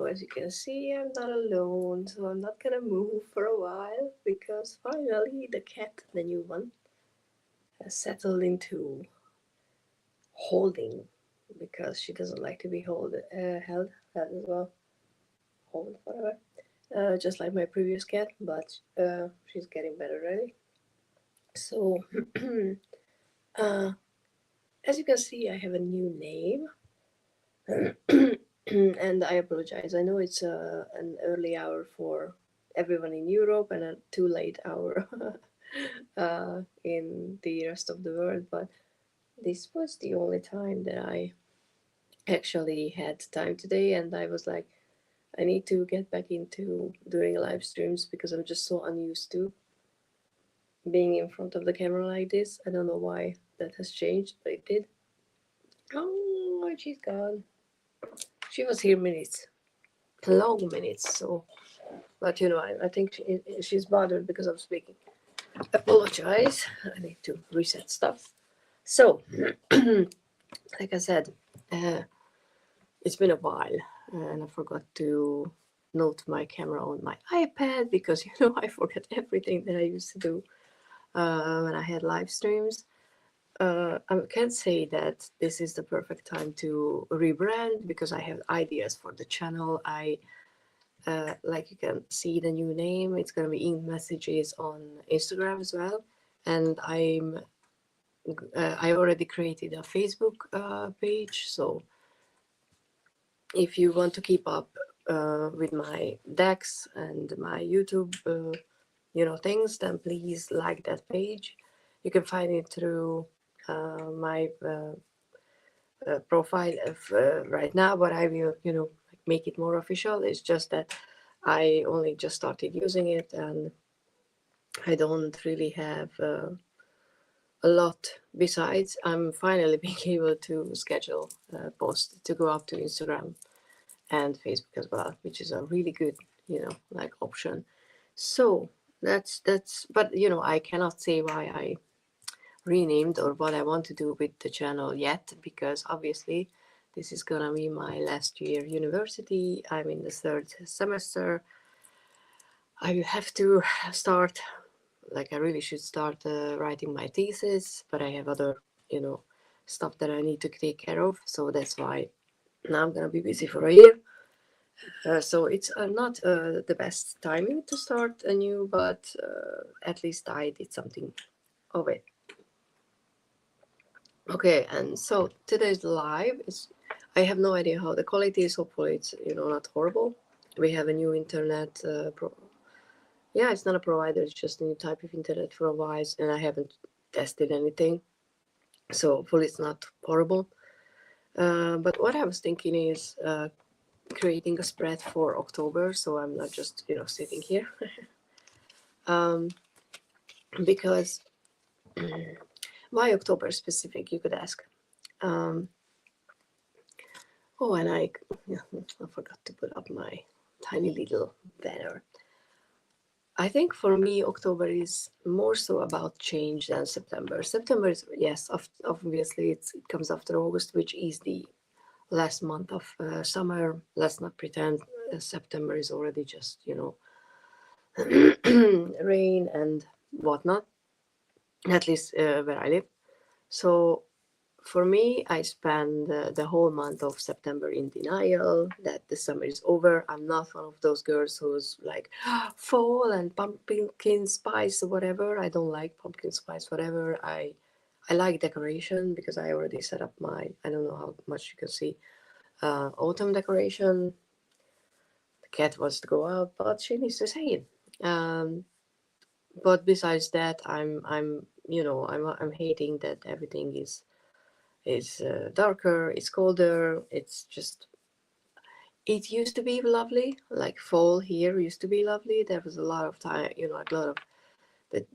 as you can see, I'm not alone, so I'm not gonna move for a while because finally the cat, the new one, has settled into holding because she doesn't like to be held as well, hold, whatever. Just like my previous cat, but she's getting better already. So, uh, as you can see, I have a new name. And I apologize. I know it's an early hour for everyone in Europe and a too late hour in the rest of the world, but this was the only time that I actually had time today, and I was like, I need to get back into doing live streams because I'm just so unused to being in front of the camera like this. I don't know why that has changed, but it did. Oh, she's gone. She was here minutes, long minutes, so. But I think she's bothered because I'm speaking. Apologize. I need to reset stuff. So, like I said, uh, it's been a while, and I forgot to note my camera on my iPad because I forget everything that I used to do when I had live streams. I can't say that this is the perfect time to rebrand because I have ideas for the channel. Like you can see the new name, it's going to be in messages on Instagram as well. And I already created a Facebook page. So if you want to keep up with my decks and my YouTube, things, then please like that page. You can find it through my profile right now, but I will, make it more official. It's just that I only just started using it and I don't really have a lot besides. I'm finally being able to schedule posts to go up to Instagram and Facebook as well, which is a really good, option. So that's, but I cannot say why I renamed or what I want to do with the channel yet, because obviously this is gonna be my last year university. I'm in the third semester. I will have to start, I really should start writing my thesis, but I have other, stuff that I need to take care of. So that's why now I'm gonna be busy for a year. So it's not the best timing to start anew, but at least I did something of it. Okay, and so today's live is, I have no idea how the quality is. Hopefully it's, not horrible. We have a new internet, yeah, it's not a provider, it's just a new type of internet for a while, and I haven't tested anything. So hopefully it's not horrible. But what I was thinking is creating a spread for October, so I'm not just, sitting here. Because why October specific, you could ask. Oh, and I forgot to put up my tiny little banner. I think for me, October is more so about change than September. September is, yes, obviously it comes after August, which is the last month of summer. Let's not pretend September is already just, rain and whatnot, at least where I live. So for me, I spend the whole month of September in denial that the summer is over. I'm not one of those girls who's like, fall and pumpkin spice or whatever. I don't like pumpkin spice, whatever. I like decoration because I already set up my, I don't know how much you can see, autumn decoration. The cat wants to go out, but she needs to stay in. But besides that, I'm hating that everything is darker, it's colder, it's just, it used to be lovely, like fall here used to be lovely. There was a lot of time, a lot of the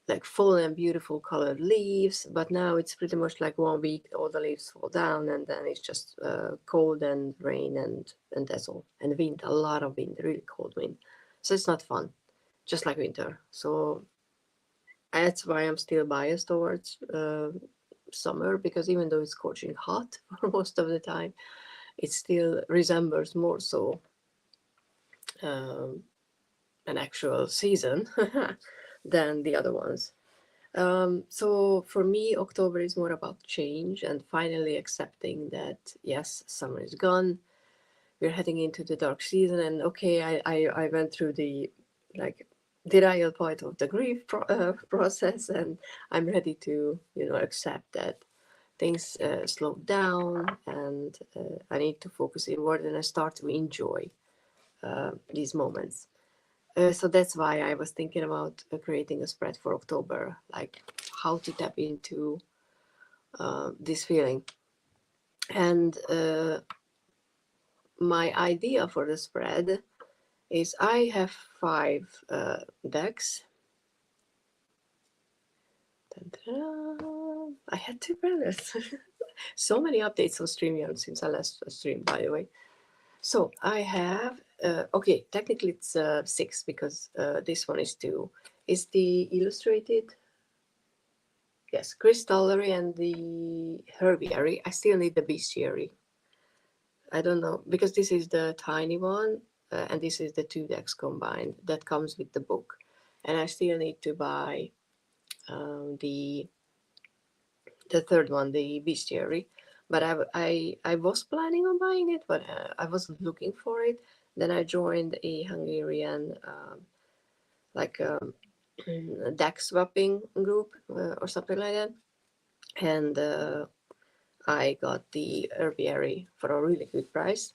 like full and beautiful colored leaves, but now it's pretty much like 1 week all the leaves fall down and then it's just cold and rain and that's all, and wind, a lot of wind, really cold wind, so it's not fun, just like winter. So that's why I'm still biased towards summer, because even though it's scorching hot for most of the time, it still resembles more so um, an actual season than the other ones. So for me, October is more about change and finally accepting that yes, summer is gone. We're heading into the dark season, and okay, I went through the like denial point of the grief process, and I'm ready to accept that things slow down, and I need to focus inward, and I start to enjoy these moments. So that's why I was thinking about creating a spread for October, like how to tap into this feeling. And my idea for the spread is I have 5 decks. Dun-dun-dun. I had 2 planners. So many updates on StreamYard since I last streamed, by the way. So I have, okay, technically it's 6 because this one is 2. Is the illustrated? Yes, Crystallery and the Herbiary. I still need the Bestiary. I don't know, because this is the tiny one, and this is the 2 decks combined that comes with the book. And I still need to buy the third one, the Bestiary. But I was planning on buying it, but I wasn't looking for it. Then I joined a Hungarian like deck swapping group or something like that, and I got the herbiary for a really good price.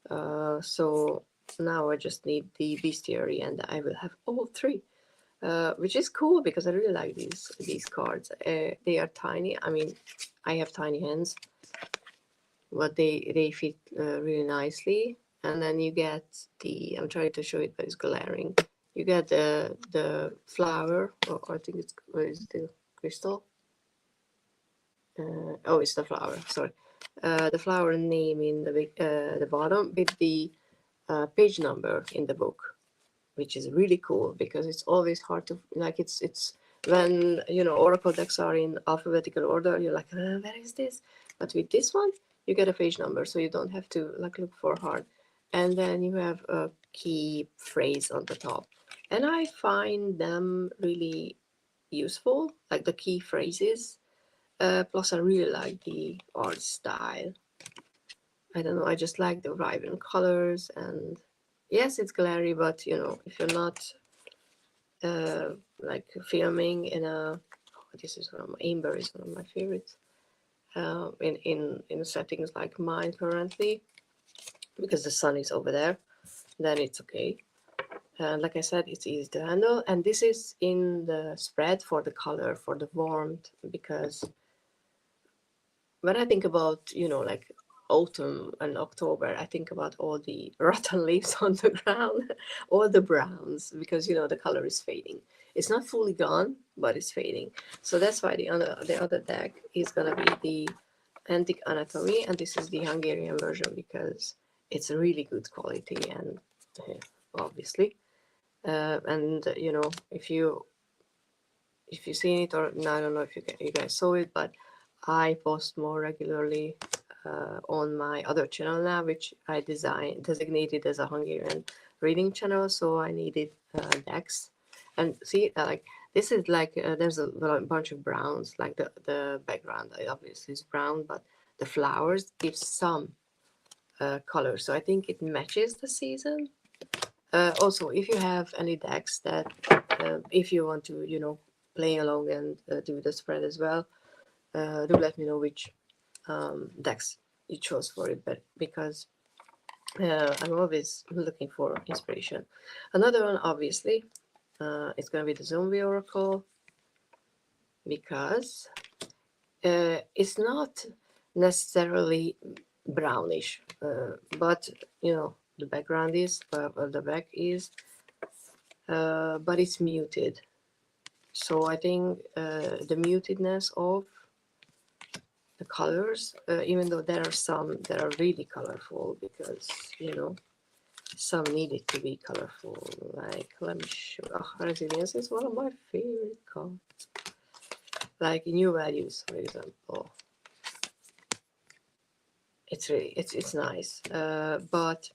So now I just need the bestiary, and I will have all 3, which is cool because I really like these cards. They are tiny. I mean, I have tiny hands, but they fit really nicely. And then you get the, I'm trying to show it, but it's glaring. You get the flower, or I think it's, what is the crystal? Oh, it's the flower. Sorry, the flower name in the bottom with the page number in the book, which is really cool because it's always hard to like. It's when oracle decks are in alphabetical order, you're like, where is this? But with this one, you get a page number, so you don't have to like look for hard. And then you have a key phrase on the top, and I find them really useful, like the key phrases. Plus, I really like the art style. I don't know, I just like the vibrant colors, and yes, it's glary, but if you're not like filming in a, this is one of my, Amber is one of my favorites, in settings like mine currently, because the sun is over there, then it's okay. And like I said, it's easy to handle, and this is in the spread for the color, for the warmth, because when I think about, like autumn and October, I think about all the rotten leaves on the ground, all the browns, because the color is fading. It's not fully gone, but it's fading. So that's why the other deck is gonna be the Antique Anatomy, and this is the Hungarian version because it's a really good quality, and obviously, and if you've seen it, or no, I don't know if you guys saw it, but I post more regularly on my other channel now, which I designated as a Hungarian reading channel. So I needed decks, and see, like this is like there's a bunch of browns, like the background obviously is brown, but the flowers give some color, so I think it matches the season. Also, if you have any decks that, if you want to, play along and do the spread as well, do let me know which decks you chose for it, but because I'm always looking for inspiration. Another one, obviously, it's going to be the Zombie Oracle, because it's not necessarily brownish, but the background is, the back is, but it's muted. So I think the mutedness of the colors, even though there are some that are really colorful, because some need it to be colorful. Like, let me show. Oh, Resilience is one of my favorite cards. Like New Values, for example. It's really it's nice, but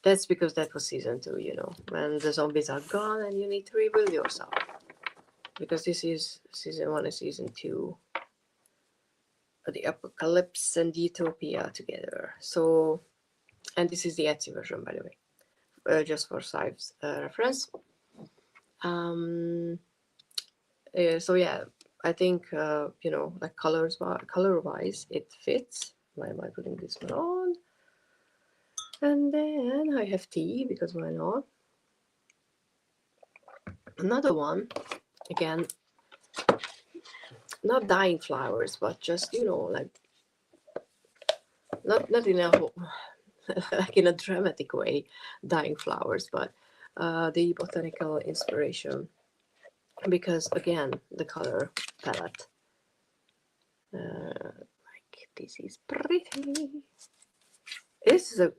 That's because that was season 2, you know, when the zombies are gone and you need to rebuild yourself. Because this is season 1 and season 2, the apocalypse and utopia together. So, and this is the Etsy version, by the way, just for Sive's reference. So yeah, I think you know, like color wise, it fits. Why am I putting this one on? And then I have tea, because why not? Another one, again, not dying flowers, but just, you know, like not in a like in a dramatic way, dying flowers, but the botanical inspiration, because again, the color palette, like this is pretty. This is a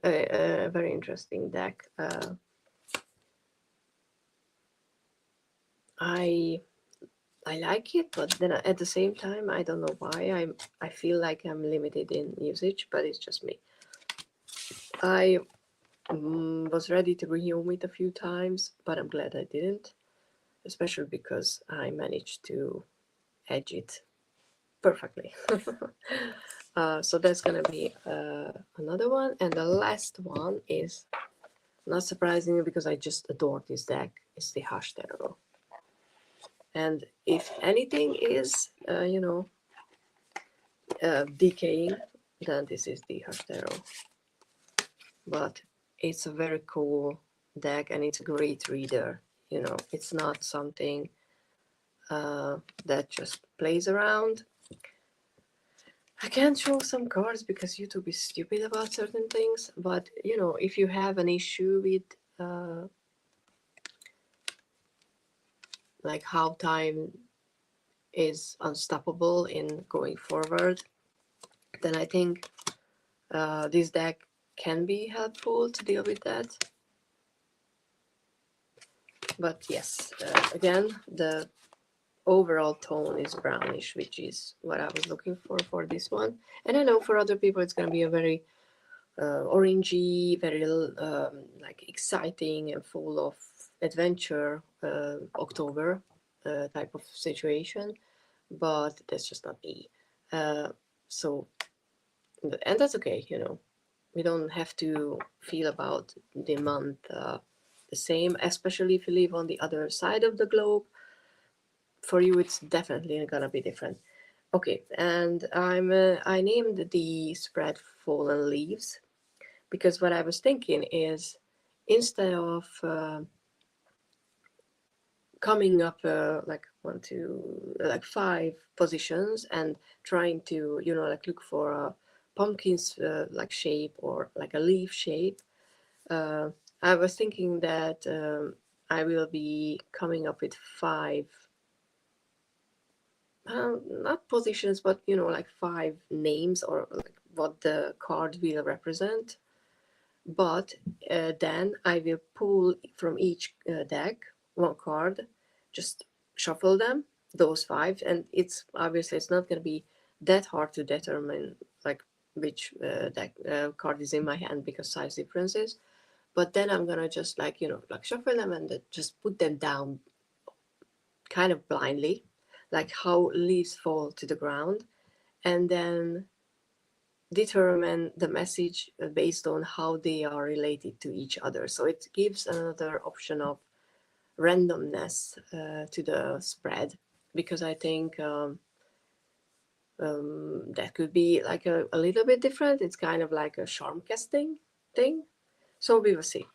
very interesting deck. I like it, but then at the same time, I don't know why I feel like I'm limited in usage, but it's just me. I was ready to rehome it a few times, but I'm glad I didn't, especially because I managed to edge it perfectly. So that's gonna be another one, and the last one is, not surprisingly, because I just adore this deck, is the Hush Tarot. And if anything is, you know, decaying, then this is the Hush Tarot. But it's a very cool deck, and it's a great reader. You know, it's not something that just plays around. I can't show some cards because YouTube is stupid about certain things, but you know, if you have an issue with like how time is unstoppable in going forward, then I think this deck can be helpful to deal with that. But yes, again, the overall tone is brownish, which is what I was looking for this one. And I know for other people it's going to be a very orangey, very like exciting and full of adventure October type of situation, but that's just not me. So, and that's okay, you know. We don't have to feel about the month the same, especially if you live on the other side of the globe. For you, it's definitely gonna be different. Okay, and I named the spread Fallen Leaves, because what I was thinking is, instead of coming up like 5 positions and trying to, you know, like look for a pumpkin's like shape or like a leaf shape, I was thinking that I will be coming up with 5 not positions, but you know, like 5 names, or like what the card will represent. But then I will pull from each deck 1 card, just shuffle them, those 5, and it's obviously it's not going to be that hard to determine like which deck card is in my hand, because size differences. But then I'm gonna just, like, you know, like shuffle them and just put them down kind of blindly, like how leaves fall to the ground, and then determine the message based on how they are related to each other. So it gives another option of randomness to the spread, because I think that could be like a little bit different. It's kind of like a charm casting thing. So we will see.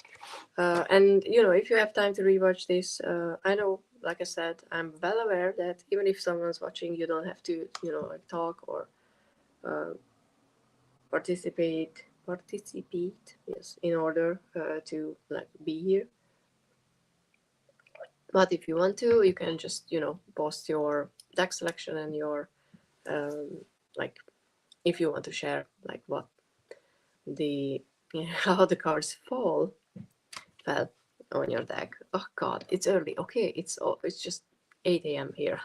And you know, if you have time to rewatch this, I know, like I said, I'm well aware that even if someone's watching, you don't have to, you know, like talk or participate, yes, in order to like be here. But if you want to, you can just, you know, post your deck selection and your like, if you want to share like what the how the cards fall fell on your deck. Oh god, it's early. Okay, it's just 8 a.m. here.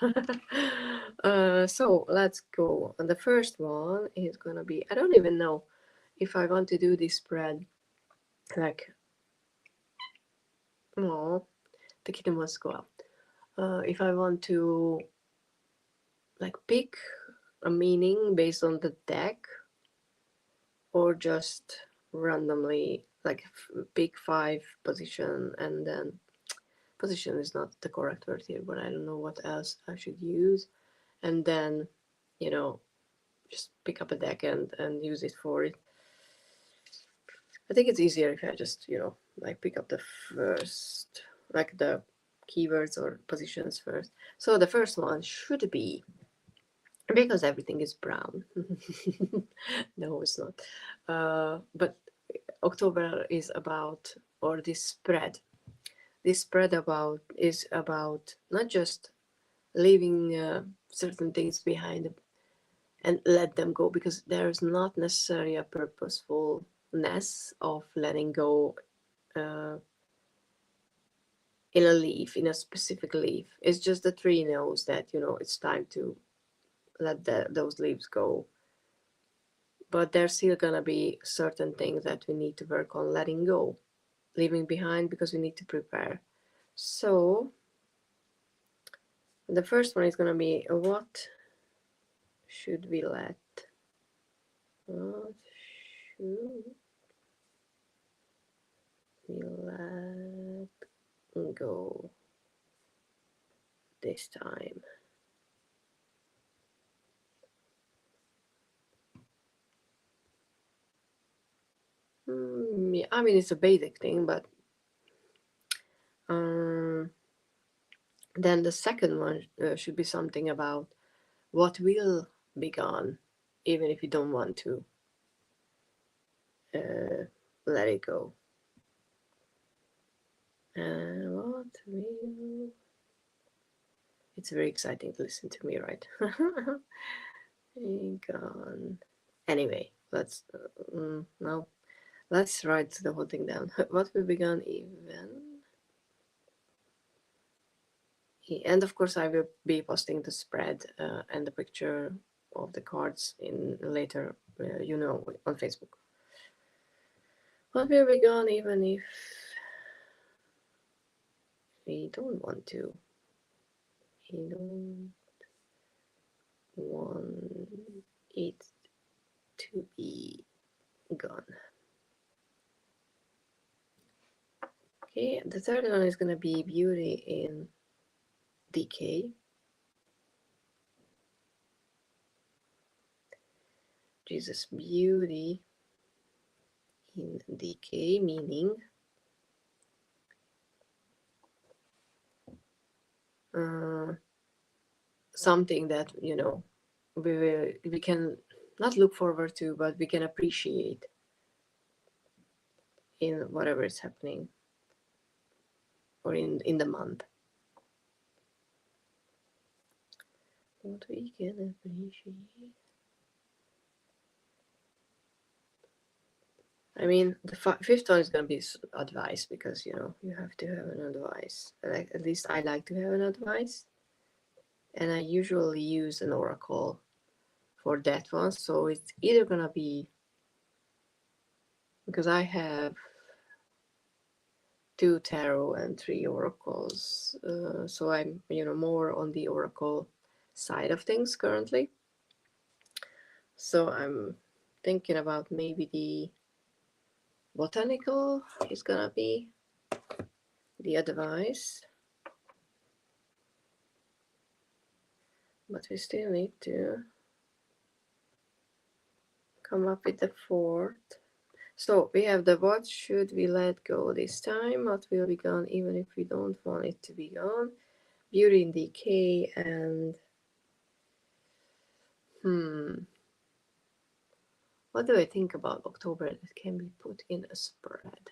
So let's go. And the first one is gonna be, I don't even know if I want to do this spread like Oh, the kitten wants to go out. If I want to like pick a meaning based on the deck, or just randomly like pick 5 position, and then position is not the correct word here, but I don't know what else I should use, and then just pick up a deck and use it for it. I think it's easier if I just like pick up the first, like the keywords or positions first. So the first one should be, because everything is brown. No, it's not. But October is about, or this spread about is about not just leaving certain things behind and let them go, because there's not necessarily a purposefulness of letting go in a leaf, in a specific leaf. It's just the tree knows that it's time to let those leaves go, but there's still gonna be certain things that we need to work on letting go, leaving behind, because we need to prepare. So the first one is gonna be, what should we let go this time? Yeah, I mean, it's a basic thing, but then the second one should be something about what will be gone, even if you don't want to let it go. And what will... It's very exciting to listen to me, right? Gone. Anyway, let's now let's write the whole thing down. What will be gone even? And of course, I will be posting the spread and the picture of the cards in later, on Facebook. What will be gone even if we don't want to? We don't want it to be gone. Okay, the third one is going to be beauty in decay. Jesus, beauty in decay, meaning something that we can not look forward to, but we can appreciate in whatever is happening, or in the month. What we can appreciate. I mean, the fifth one is going to be advice, because you have to have an advice. Like, at least I like to have an advice, and I usually use an oracle for that one. So it's either going to be, because I have 2 tarot and 3 oracles, so I'm more on the oracle side of things currently. So I'm thinking about maybe the botanical is gonna be the advice, but we still need to come up with the 4th. So we have the what should we let go this time, what will be gone even if we don't want it to be gone, beauty in decay, and what do I think about October that can be put in a spread?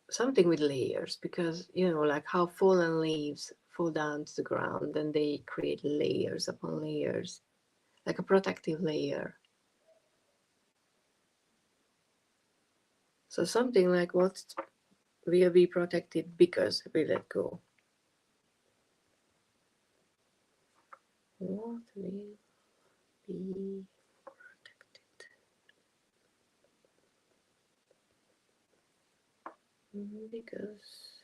Something with layers, because like how fallen leaves fall down to the ground, then they create layers upon layers, like a protective layer. So something like what will be protected because we let go. What will be protected? because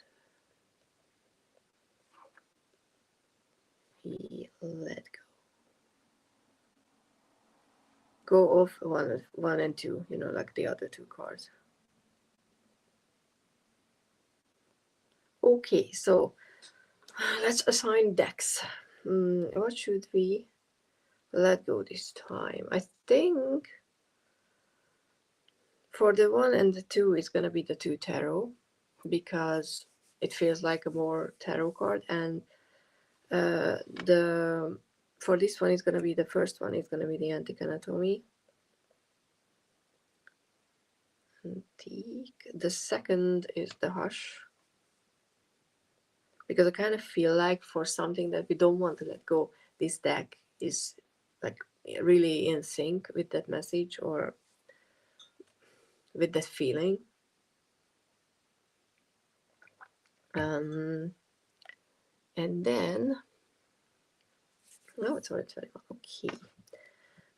he let go off one and two, you know, like the other two cards. Okay, so let's assign decks. What should we let go this time? I think for the 1 and the 2 it's gonna be the 2 tarot, because it feels like a more tarot card, and the for this one it's gonna be the first one. It's gonna be the Antique Anatomy. Antique. The second is the Hush, because I kind of feel like for something that we don't want to let go, this deck is like really in sync with that message or with that feeling. And then, oh, it's already 21. Okay.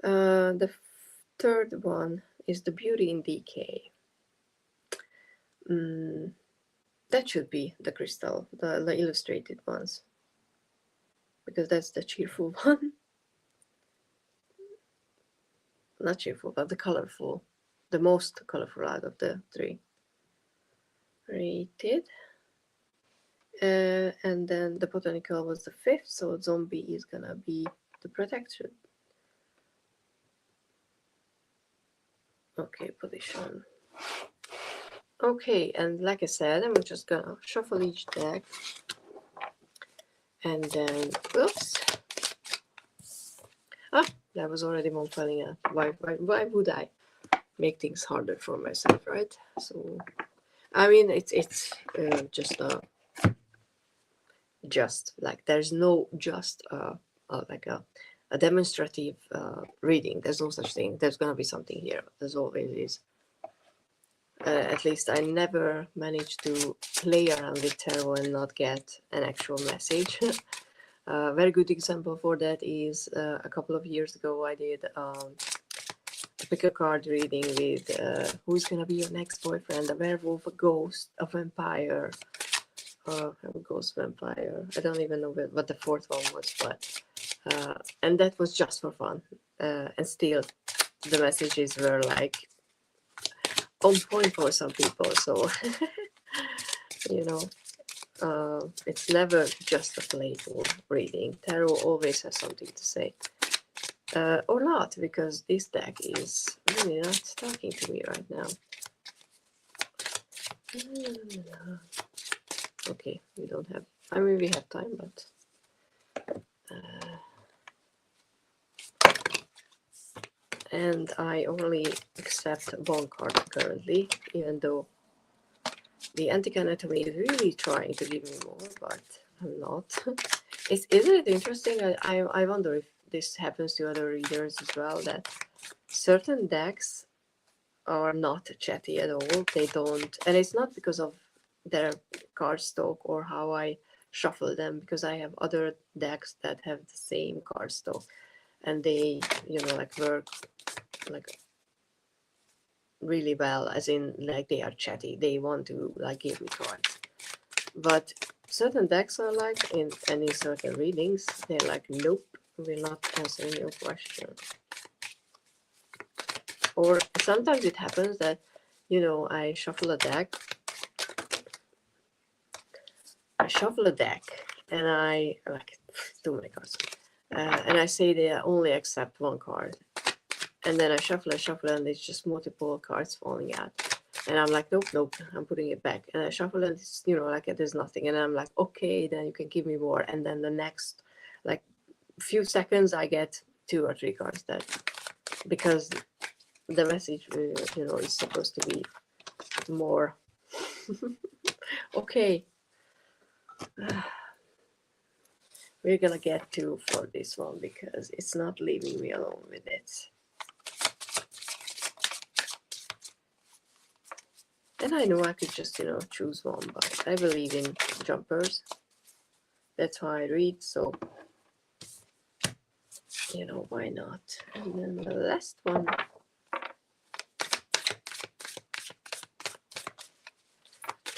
The third one is the Beauty in Decay. That should be the crystal, the illustrated ones, because that's the cheerful one. Not cheerful, but the colorful, the most colorful out of the three. Rated. And then the botanical was the fifth, so zombie is gonna be the protection. Okay, position. Okay, and like I said, I'm just gonna shuffle each deck, and then, oops. Ah, that was already one falling out. Why would I make things harder for myself, right? So, I mean, it's just like there's no just like a demonstrative reading. There's no such thing. There's gonna be something here. There's always is. At least I never managed to play around with tarot and not get an actual message. A very good example for that is a couple of years ago I did pick a card reading with who's gonna be your next boyfriend, a werewolf, a ghost, a vampire, a ghost vampire. I don't even know what the fourth one was, but and that was just for fun. And still, the messages were like on point for some people. So you know, it's never just a playful reading. Tarot always has something to say. Or not, because this deck is really not talking to me right now. Okay, we don't have, I mean, we have time, but and I only accept one card currently, even though the Antique Anatomy is really trying to give me more, but I'm not. Isn't it interesting? I wonder if this happens to other readers as well, that certain decks are not chatty at all. They don't, and it's not because of their cardstock or how I shuffle them, because I have other decks that have the same cardstock, and they, you know, like work like really well, as in like they are chatty. They want to like give me cards, but certain decks are like in certain readings, they're like, nope, we're not answering your question. Or sometimes it happens that, you know, I shuffle a deck and I like too many cards, and I say they only accept one card, and then I shuffle and it's just multiple cards falling out, and I'm like, nope, I'm putting it back, and I shuffle and it's, you know, like there's nothing, and I'm like, okay, then you can give me more, and then the next like few seconds I get 2 or 3 cards that, because the message, you know, is supposed to be more. Okay. We're gonna get 2 for this one because it's not leaving me alone with it. And I know I could just, you know, choose one, but I believe in jumpers. That's how I read, so, you know, why not? And then the last one.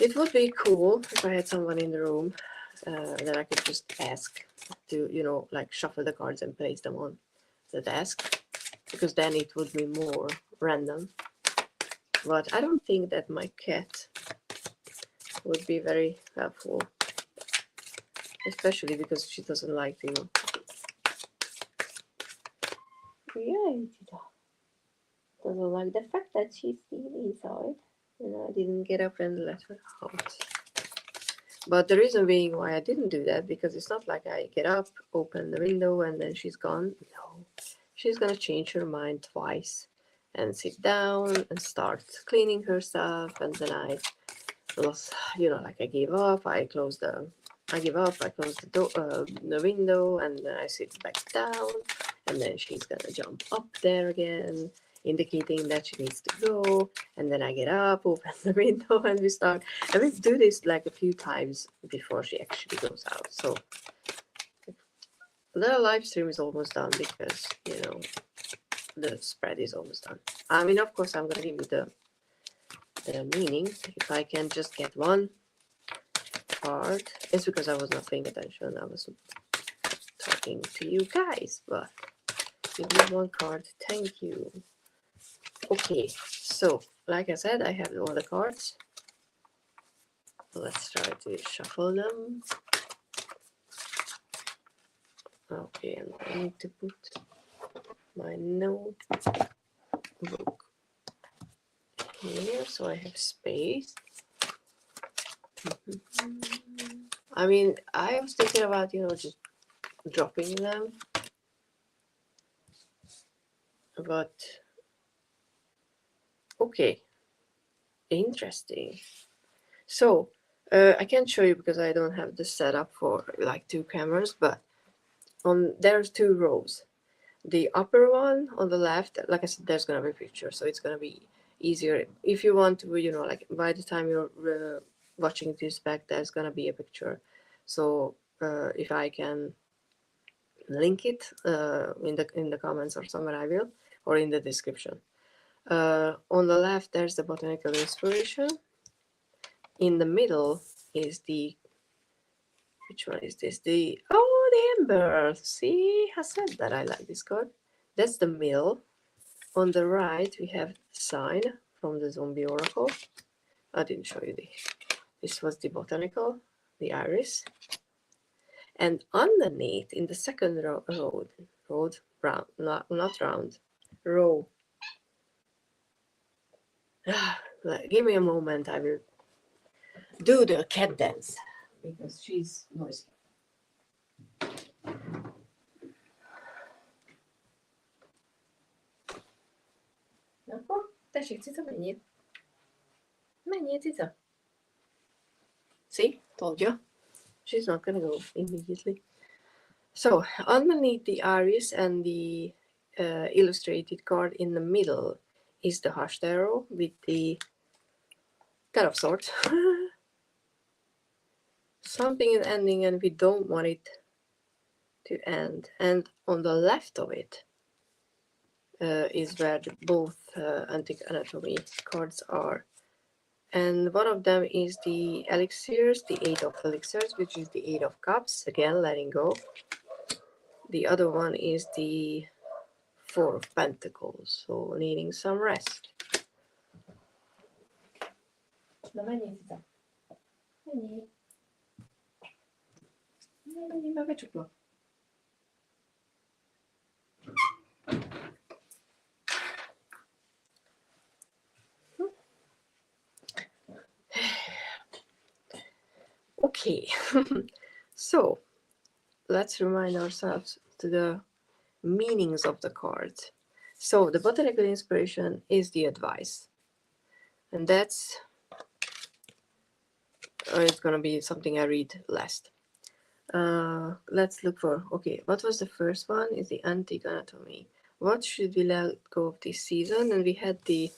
It would be cool if I had someone in the room that I could just ask to, you know, like shuffle the cards and place them on the desk, because then it would be more random. But I don't think that my cat would be very helpful, especially because she doesn't like to. Yeah, doesn't like the fact that she's still inside, and I didn't get up and let her out. But the reason being why I didn't do that, because it's not like I get up, open the window, and then she's gone. No, she's gonna change her mind twice and sit down and start cleaning herself, and then I lost, you know, like I give up, I close the door, the window, and then I sit back down, and then she's gonna jump up there again, indicating that she needs to go, and then I get up, open the window, and we start. And we do this like a few times before she actually goes out. So the live stream is almost done, because, you know, the spread is almost done. I mean, of course, I'm gonna give you the meaning. If I can just get one card, it's because I was not paying attention. I was talking to you guys, but give me one card. Thank you. Okay, so like I said, I have all the cards. Let's try to shuffle them. Okay, and I need to put my notebook here so I have space. I mean, I was thinking about, you know, just dropping them, but okay, interesting. So I can't show you because I don't have the setup for like two cameras, but there's two rows. The upper one on the left, like I said, there's gonna be a picture, so it's gonna be easier if you want to, you know, like by the time you're watching this back, there's gonna be a picture. So if I can link it in the comments or somewhere, I will, or in the description. On the left, there's the botanical inspiration. In the middle is the, which one is this? The amber. See, I said that I like this card. That's the middle. On the right, we have the sign from the zombie oracle. I didn't show you this was the botanical, the iris. And underneath, in the second row, round, not round, row. Give me a moment, I will do the cat dance, because she's noisy. Akkor, tessék, cica, menjél. Menjél, cica. See, told you. She's not gonna go immediately. So, underneath the iris and the illustrated card in the middle is the hashed arrow with the Ten of Swords. Something is ending and we don't want it to end. And on the left of it is where both antique anatomy cards are. And one of them is the elixirs, the 8 of elixirs, which is the 8 of cups, again letting go. The other one is the 4 of pentacles, so needing some rest. Na menjél, cica. Menjél. Menjél, már becsuklak. Okay, so let's remind ourselves to the meanings of the cards. So the botanical inspiration is the advice, and that's it's gonna be something I read last. Let's look for, okay, what was the first one? Is the antique anatomy. What should we let go of this season? And we had the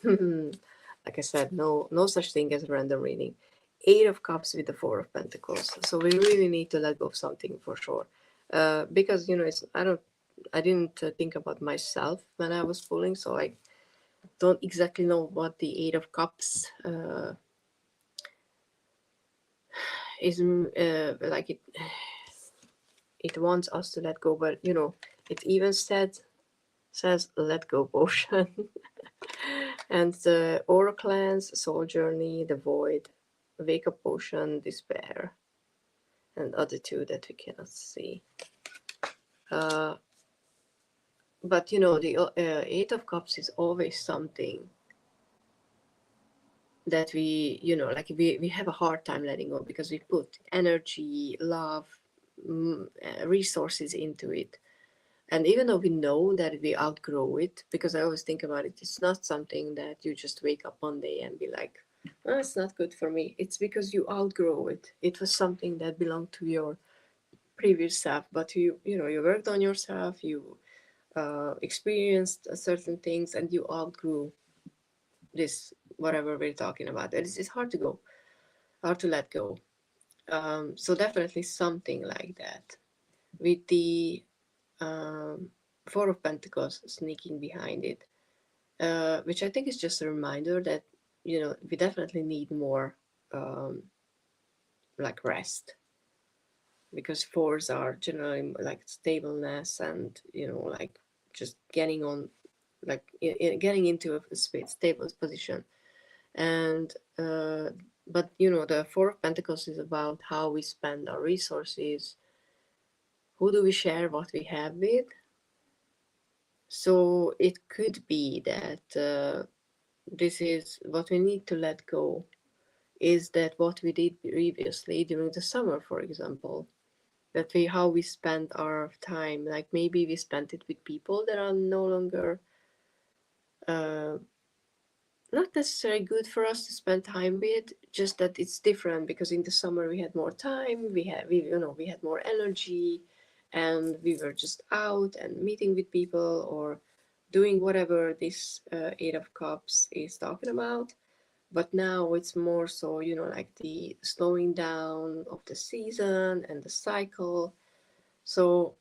like I said, no such thing as a random reading. 8 of cups with the 4 of pentacles. So we really need to let go of something for sure. Because, you know, I didn't think about myself when I was pulling, so I don't exactly know what the 8 of cups is like it wants us to let go, but it even says let go potion. And the aura cleanse, soul journey, the void, wake up potion, despair, and other two that we cannot see. But the Eight of Cups is always something that like we have a hard time letting go, because we put energy, love, resources into it. And even though we know that we outgrow it, because I always think about it, it's not something that you just wake up one day and be like, oh, it's not good for me. It's because you outgrow it. It was something that belonged to your previous self, but you worked on yourself, you experienced certain things, and you outgrew this, whatever we're talking about. It's hard to let go. So definitely something like that. With the Four of Pentacles sneaking behind it, which I think is just a reminder that we definitely need more like rest, because fours are generally like stableness and like just getting on, like getting into a stable position. And but the Four of Pentacles is about how we spend our resources, who do we share what we have with. So it could be that this is what we need to let go, is that what we did previously during the summer, for example, that how we spent our time, like maybe we spent it with people that are no longer uh, not necessarily good for us to spend time with, just that it's different, because in the summer we had more time, we had more energy, and we were just out and meeting with people or doing whatever this Eight of Cups is talking about. But now it's more so, like the slowing down of the season and the cycle. So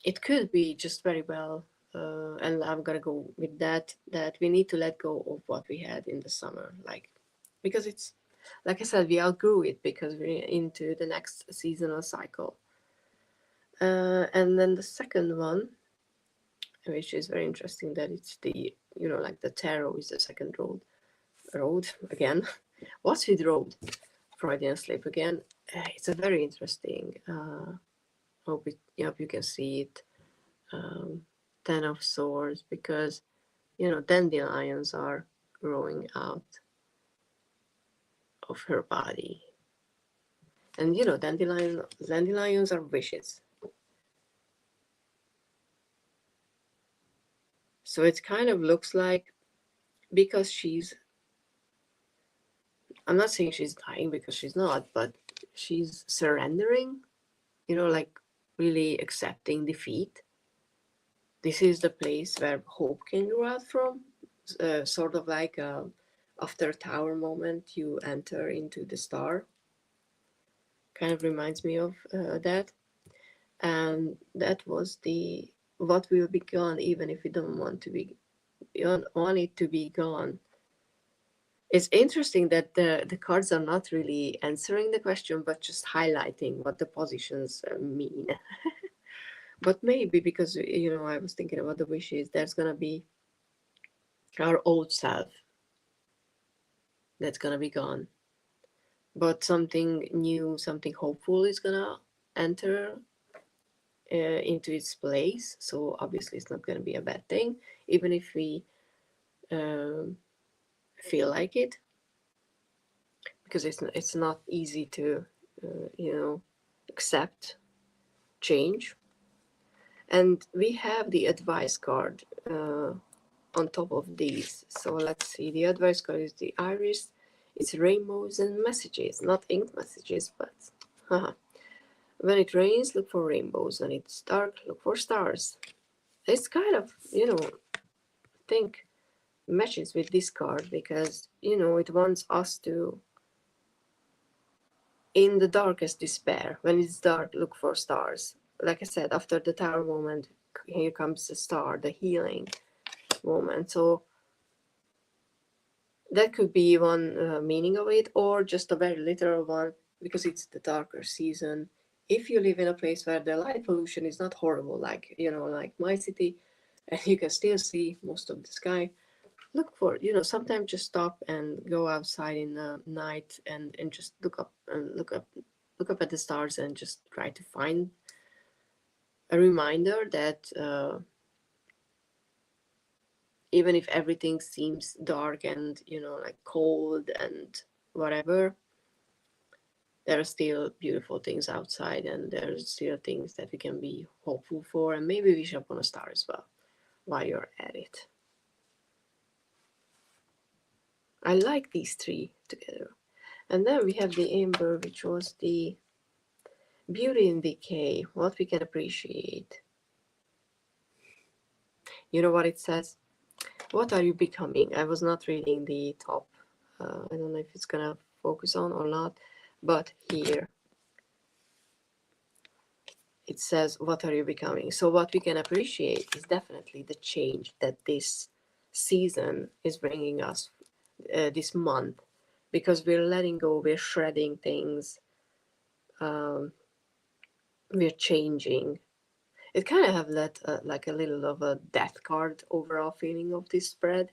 it could be just very well, and I'm gonna go with that we need to let go of what we had in the summer, like, because it's, like I said, we outgrew it because we're into the next seasonal cycle. And then the second one, which is very interesting, that it's the like the tarot is the second road again. What's with road? Freudian slip again. It's a very interesting. Hope you can see it. Ten of Swords, because dandelions are growing out of her body, and dandelions are wishes. So it kind of looks like, because I'm not saying she's dying, because she's not, but she's surrendering, like really accepting defeat. This is the place where hope can grow out from, sort of like after tower moment, you enter into the star. Kind of reminds me of that. And that was the what will be gone, even if we don't want to be, we don't want it to be gone. It's interesting that the cards are not really answering the question, but just highlighting what the positions mean. But maybe because I was thinking about the wishes, there's gonna be our old self that's gonna be gone, but something new, something hopeful is gonna enter into its place. So obviously it's not going to be a bad thing, even if we um, feel like it, because it's not easy to accept change. And we have the advice card on top of these. So let's see, the advice card is the iris. It's rainbows and messages, not inked messages, but when it rains, look for rainbows. When it's dark, look for stars. It's kind of think matches with this card, because it wants us to, in the darkest despair, when it's dark, look for stars. Like I said, after the tower moment, here comes the star, the healing moment. So that could be one meaning of it, or just a very literal one. because it's the darker season. If you live in a place where the light pollution is not horrible, like, like my city, and you can still see most of the sky, look for, sometimes just stop and go outside in the night and just look up at the stars and just try to find a reminder that even if everything seems dark and like cold and whatever, there are still beautiful things outside, and there's still things that we can be hopeful for, and maybe wish upon a star as well while you're at it. I like these three together. And then we have the amber, which was the beauty in decay, what we can appreciate. You know what it says? What are you becoming? I was not reading the top. I don't know if it's gonna focus on or not, but here it says, what are you becoming? So what we can appreciate is definitely the change that this season is bringing us this month, because we're letting go, we're shredding things, we're changing. It kind of have like a little of a death card overall feeling of this spread,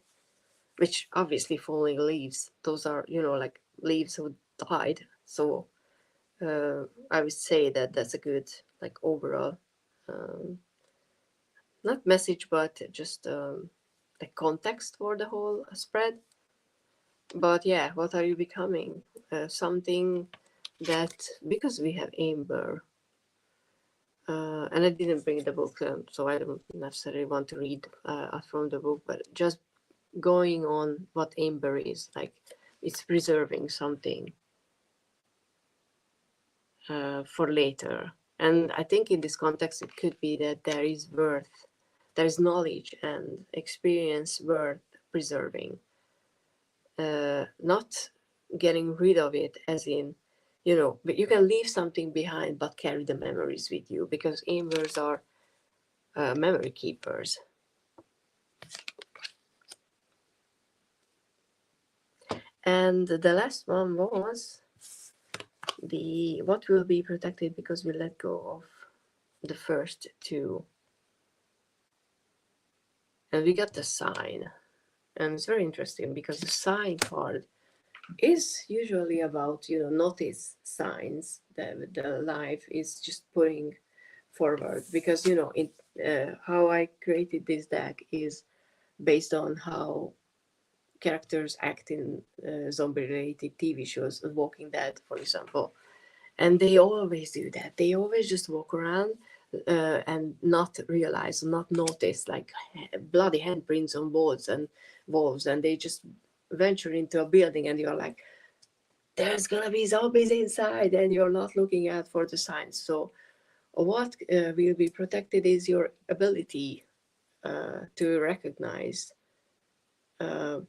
which obviously falling leaves, those are, like leaves who died. So I would say that that's a good, like, overall, um, not message, but just the context for the whole spread. But yeah, what are you becoming? Something that, because we have amber, and I didn't bring the book, so I don't necessarily want to read from the book, but just going on what amber is, like, it's preserving something for later. And I think in this context, it could be that there is worth, there's knowledge and experience worth preserving, not getting rid of it, as in, but you can leave something behind but carry the memories with you, because ambers are memory keepers. And the last one was the what will be protected because we let go of the first two. And we got the sign. And it's very interesting because the sign card is usually about, notice signs that the life is just putting forward. Because, how I created this deck is based on how characters act in zombie-related TV shows, Walking Dead, for example. And they always do that. They always just walk around and not realize, not notice, like, bloody handprints on walls, and they just venture into a building, and you're like, there's gonna be zombies inside, and you're not looking out for the signs. So what will be protected is your ability to recognize uh,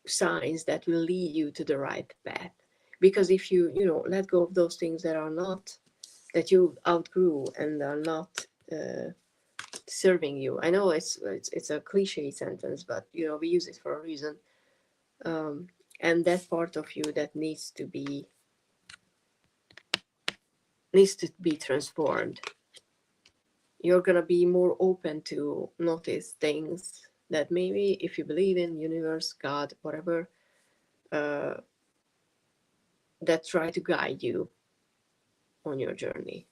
signs that will lead you to the right path. Because if you let go of those things that are not, that you outgrew and are not serving you. I know it's a cliche sentence, but we use it for a reason. And that part of you that needs to be transformed. You're gonna be more open to notice things that maybe, if you believe in universe, God, whatever, that try to guide you on your journey.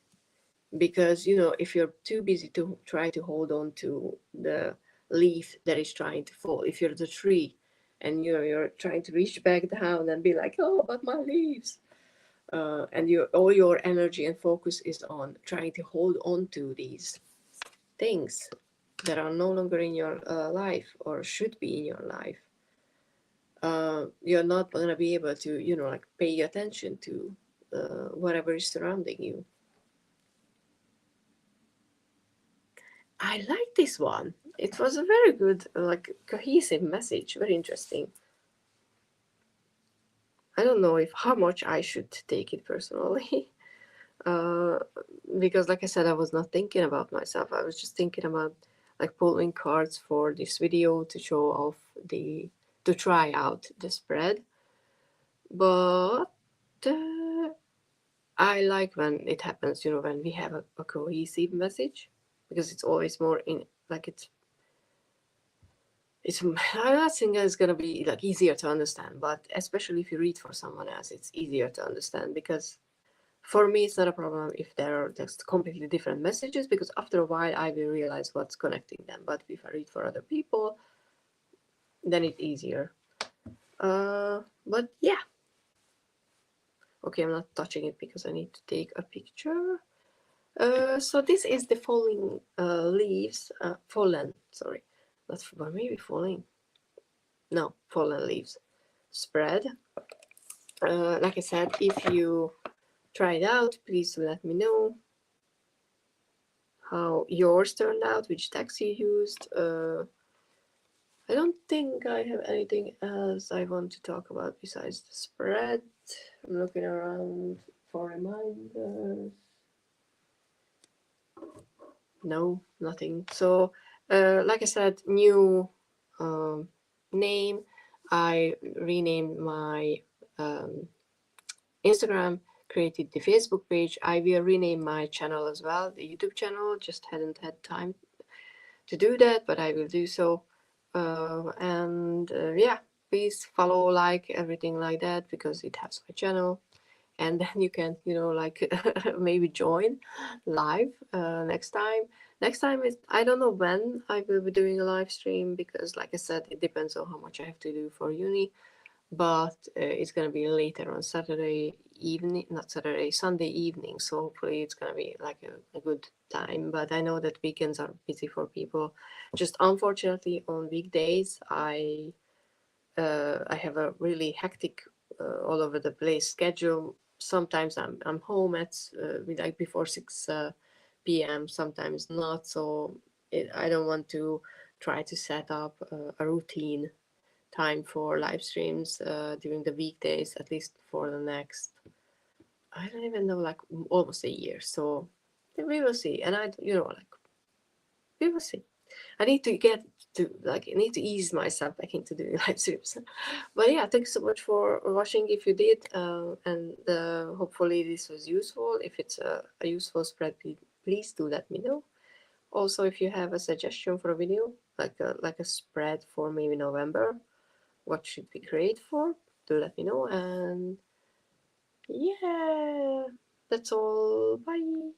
Because if you're too busy to try to hold on to the leaf that is trying to fall, if you're the tree and you're trying to reach back down and be like, oh, but my leaves, and all your energy and focus is on trying to hold on to these things that are no longer in your life or should be in your life, you're not going to be able to like pay attention to whatever is surrounding you. I like this one. It was a very good, like, cohesive message. Very interesting. I don't know if how much I should take it personally, uh, because, like I said, I was not thinking about myself. I was just thinking about, like, pulling cards for this video to show off to try out the spread. But I like when it happens, when we have a cohesive message, because it's always more in like it's I'm not saying it's gonna be like easier to understand, but especially if you read for someone else, it's easier to understand. Because for me, it's not a problem if there are just completely different messages, because after a while I will realize what's connecting them. But if I read for other people, then it's easier. But yeah, okay, I'm not touching it because I need to take a picture. So this is the falling leaves, fallen, sorry, not well, maybe falling, no, fallen leaves spread. Like I said, if you try it out, please let me know how yours turned out, which text you used. I don't think I have anything else I want to talk about besides the spread. I'm looking around for reminders. No, nothing. So, like I said, new name. I renamed my Instagram, created the Facebook page. I will rename my channel as well, the YouTube channel. Just hadn't had time to do that, but I will do so. And yeah, please follow, like, everything like that, because it helps my channel. And then you can, like maybe join live next time. Next time is, I don't know when I will be doing a live stream, because like I said, it depends on how much I have to do for uni. But it's gonna be later on Saturday evening, not Saturday, Sunday evening. So hopefully it's gonna be like a good time. But I know that weekends are busy for people. Just unfortunately on weekdays, I have a really hectic, all over the place schedule. Sometimes I'm home at like before 6 p.m. Sometimes not. So I don't want to try to set up a routine time for live streams during the weekdays, at least for the next, I don't even know, like almost a year. So we will see. And like we will see. I need to get to, like, I need to ease myself back into doing live streams. But yeah, thanks so much for watching if you did. And hopefully this was useful. If it's a useful spread, please do let me know. Also, if you have a suggestion for a video, like a spread for maybe November, what should we create for, do let me know. And yeah, that's all. Bye.